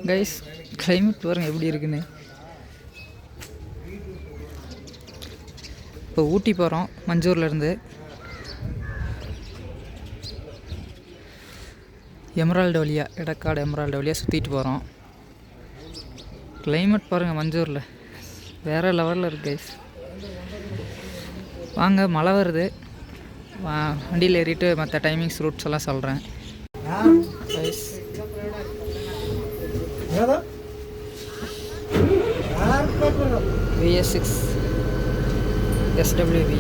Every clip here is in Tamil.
கைஸ் கிளைமேட் பாருங்க எப்படி இருக்குன்னு. இப்போ ஊட்டி போகிறோம் மஞ்சூர்லேருந்து. எமரால்டு வழியாக எடக்காடு எமரால்டு வழியாக சுற்றிட்டு போகிறோம். கிளைமேட் பாருங்கள் மஞ்சூரில் வேறு லெவலில் இருக்குது கைஸ். வாங்க, மழை வருது. வண்டியில் ஏறிட்டு மற்ற டைமிங்ஸ் ரூட்ஸ் எல்லாம் சொல்கிறேன் கைஸ். VS6 SWV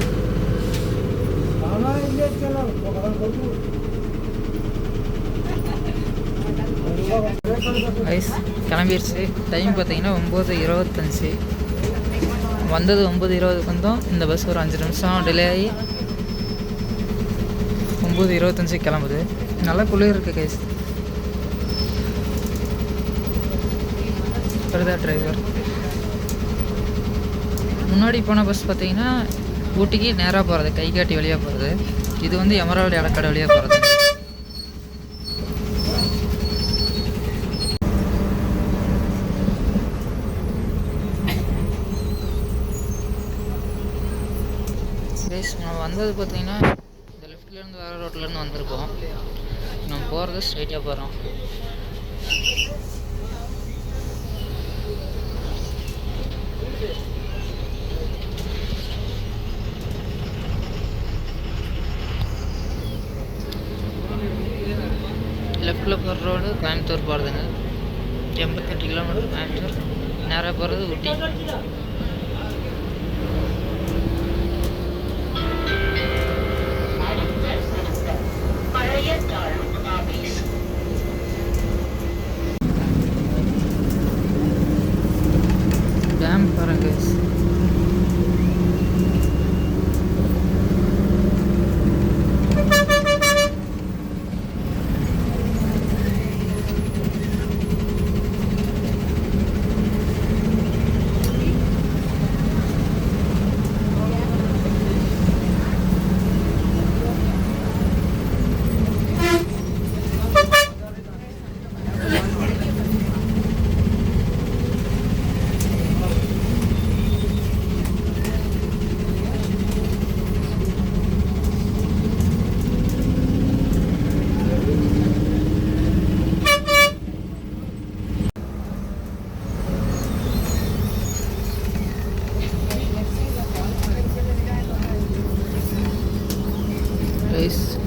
கைஸ் கிளம்பிடுச்சு. டைம் பார்த்தீங்கன்னா 9:25. வந்தது 9:20க்கு வந்தோம். இந்த பஸ் ஒரு 5 நிமிஷம் டிலே ஆகி 9:25 கிளம்புது. நல்லா குளிர் இருக்குது கைஸ். வருதா டிரைவர். முன்னாடி போன பஸ் பார்த்தீங்கன்னா ஊட்டிக்கு நேராக போகிறது, கைகாட்டி வழியாக போகிறது. இது வந்து எமரால்டு எடக்காடு வழியாக போகிறது. நம்ம வந்தது பார்த்தீங்கன்னா இந்த லெஃப்ட்லேருந்து வேறு ரோட்லேருந்து வந்திருக்கோம். நம்ம போகிறது ஸ்ட்ரைட்டாக போகிறோம். லெஃப்டில் போகிற ரோடு கோயம்புத்தூர் போகிறதுங்க. 88 கிலோமீட்டர் கோயம்புத்தூர். நேராக போகிறது ஊட்டி. டேம் பாருங்க.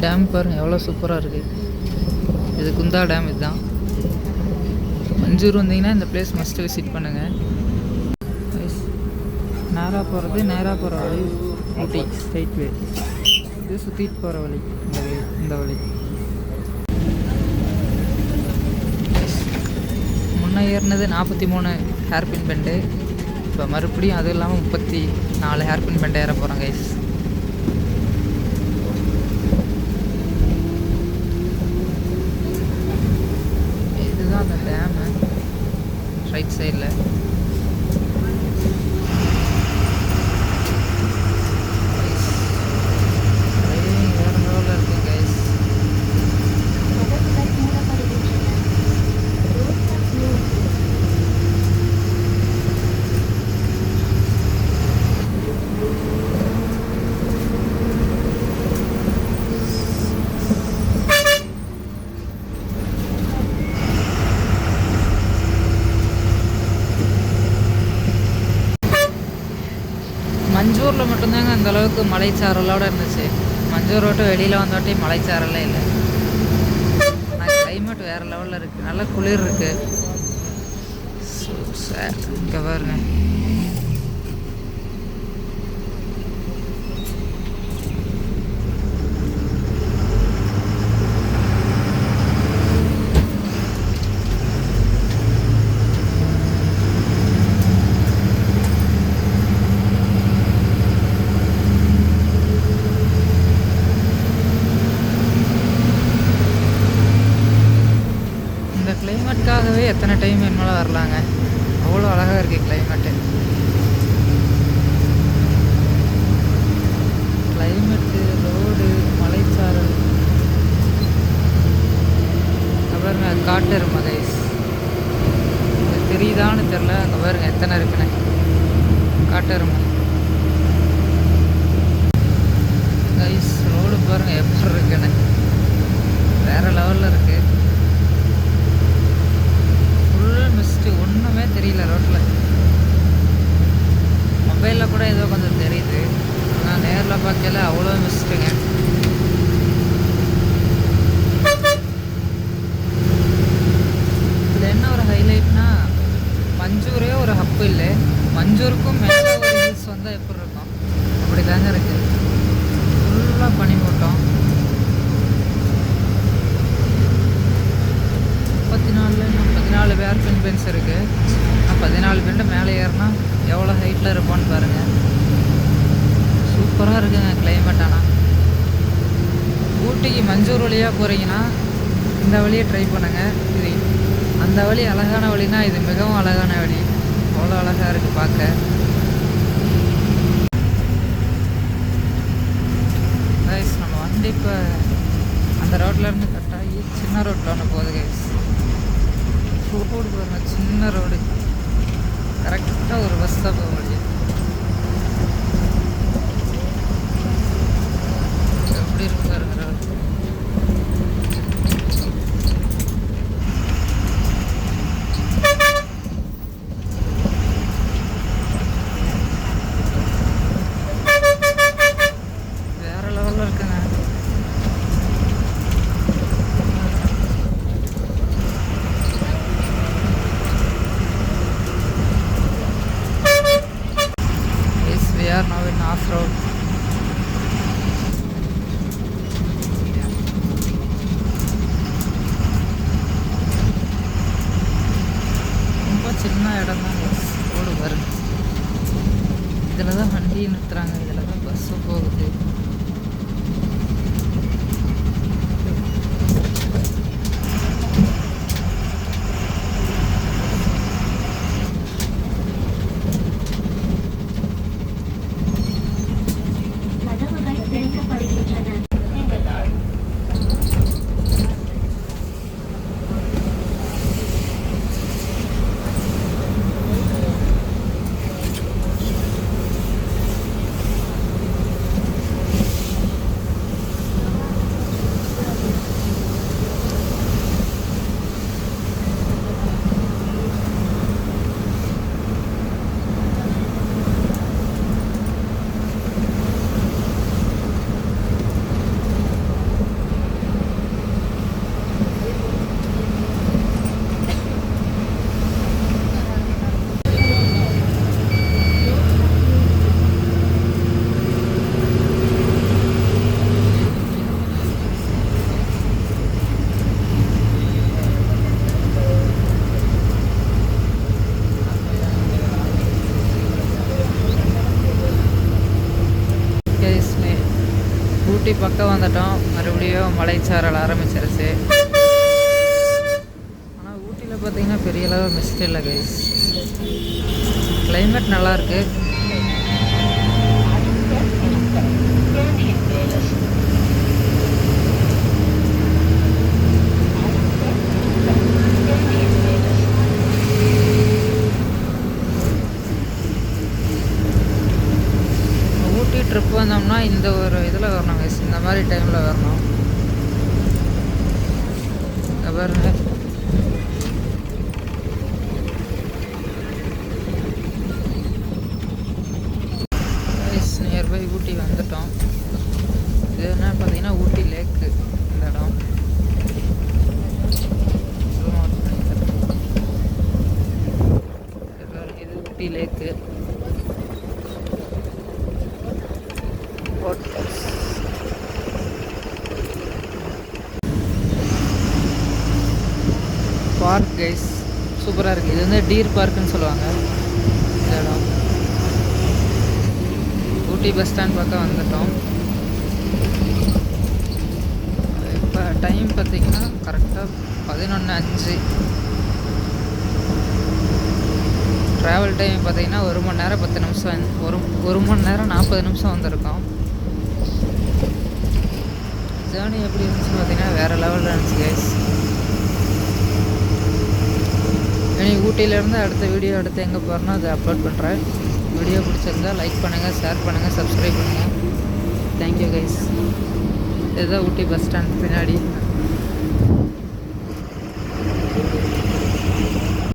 டேம் பாருங்கள் எவ்வளோ சூப்பராக இருக்குது. இது குந்தா டேம். இதுதான் மஞ்சூர் வந்தீங்கன்னா இந்த பிளேஸ் மஸ்ட்டு விசிட் பண்ணுங்கள். நேராக போகிற வழி ஊட்டி ஸ்ட்ரைட் வே. இது சுற்றிட்டு போகிற வழி இந்த வழி. முன்னே ஏறினது 43 ஹேர்பின் பெண்டு. இப்போ மறுபடியும் அதுவும் இல்லாமல் 34 ஹேர்பின் பெண்டு ஏற போகிறோம் கைஸ். அந்த டேமு ரைட் சைடில். வேறு லெவலில் இருக்குது கைஸ். மஞ்சூரில் மட்டும்தாங்க அந்தளவுக்கு மலைச்சாரலோடு இருந்துச்சு. மஞ்சூர் விட்டு வெளியில் வந்தோட்டே மலைச்சாரலே இல்லை. ஆனால் கிளைமேட் வேறு லெவலில் இருக்குது. நல்லா குளிர் இருக்குது. இங்கே பாருங்க. கிளைமேட்காகவே எத்தனை டைம் என்னால் வரலாங்க. அவ்வளோ அழகாக இருக்குது கிளைமேட்டு. Climate, road, மலைச்சாரல். அப்புறம் காட்டெருமை கைஸ். தெரியுதான்னு தெரில. அங்கே பாருங்க எத்தனை இருக்குன்னு காட்டுறோம். கைஸ் ரோடு பாருங்க எப்படி இருக்குன்னு, வேற லெவலில் இருக்கு. ஃபுல் மிஸ்ட்டு, ஒன்றுமே தெரியல ரோட்டில். மொபைலில் கூட ஏதோ கொஞ்சம் தெரியுது, ஆனால் நேரில் பார்க்கல அவ்வளோ மிஸ்ட்டுங்க. இதில் என்ன ஒரு ஹைலைட்னா, மஞ்சூரே ஒரு ஹப்பு இல்லை, மஞ்சூருக்கும் மேலே ஒரு ஹில்ஸ் வந்தால் எப்படி இருக்கும் அப்படி தாங்க இருக்குது. ஃபுல்லாக பனி மூட்டம். 34 இன்னும் 14 ஏர்பின் பென்ஸ் இருக்குது. ஆனால் 14 பெண்டு மேலே ஏறினா எவ்வளோ ஹைட்டில் இருப்போன்னு பாருங்கள். சூப்பராக இருக்குங்க கிளைமேட். ஆனால் ஊட்டிக்கு மஞ்சூர் வழியாக போகிறீங்கன்னா இந்த வழியை ட்ரை பண்ணுங்கள். இது அந்த வழி அழகான வழினா இது மிகவும் அழகான வழி. அவ்வளோ அழகாக இருக்குது பார்க்க. கைஸ் நம்ம வண்டி இப்போ அந்த ரோட்லேருந்து கட்டாகி சின்ன ரோட்டில் ஒன்று போகுது கைஸ். ரோடு பாருங்க, சின்ன ரோடு, கரெக்டாக ஒரு பஸ் தான் போக முடியும். எப்படி இருக்கு பாருங்க ரோடு. வேற லெவலில் இருக்குங்க. We are now in off-road. ரொம்ப சின்ன இடம் தான் ரோடு வருது. இதில் தான் வண்டி நிறுத்துறாங்க, இதில் தான் பஸ்ஸு போகுது. ஊட்டி பக்கம் வந்துட்டோம். மறுபடியும் மலைச்சாரல் ஆரம்பிச்சிருச்சு. ஆனால் ஊட்டியில் பார்த்தீங்கன்னா பெரிய அளவு மிஸ்ட் இல்லை கைஸ். கிளைமேட் நல்லாயிருக்கு. ஊட்டி ட்ரிப் வந்தோம்னா இந்த ஒரு இதில் வரணும் கைஸ், இந்த மாதிரி டைமில் வரணும். பாருங்க கைஸ், நியர்பை ஊட்டி வந்துட்டோம். இது என்ன பார்த்தீங்கன்னா ஊட்டி லேக்கு இந்த இடம். இது ஊட்டி லேக்கு. பார்க் கைஸ் சூப்பராக இருக்குது. இது வந்து டீர் பார்க்குன்னு சொல்லுவாங்க இந்த இடம். ஊட்டி பஸ் ஸ்டாண்ட் பக்கம் வந்துட்டோம். இப்போ டைம் பார்த்திங்கன்னா கரெக்டாக 11:05. ட்ராவல் டைம் பார்த்திங்கன்னா 1 மணி நேரம் 10 நிமிஷம், ஒரு மணி நேரம் 40 நிமிஷம் வந்திருக்கோம். ஜேர்னி எப்படி இருந்துச்சுன்னு பார்த்திங்கன்னா வேறு லெவலில் இருந்துச்சு கைஸ். இனி ஊட்டியிலேருந்து அடுத்த வீடியோ அடுத்து எங்கே போகிறேன்னா அதை அப்லோட் பண்ணுறேன். வீடியோ பிடிச்சிருந்தா லைக் பண்ணுங்கள், ஷேர் பண்ணுங்கள், சப்ஸ்கிரைப் பண்ணுங்கள். Thank you guys. இதுதான் ஊட்டி பஸ் ஸ்டாண்ட் பின்னாடி.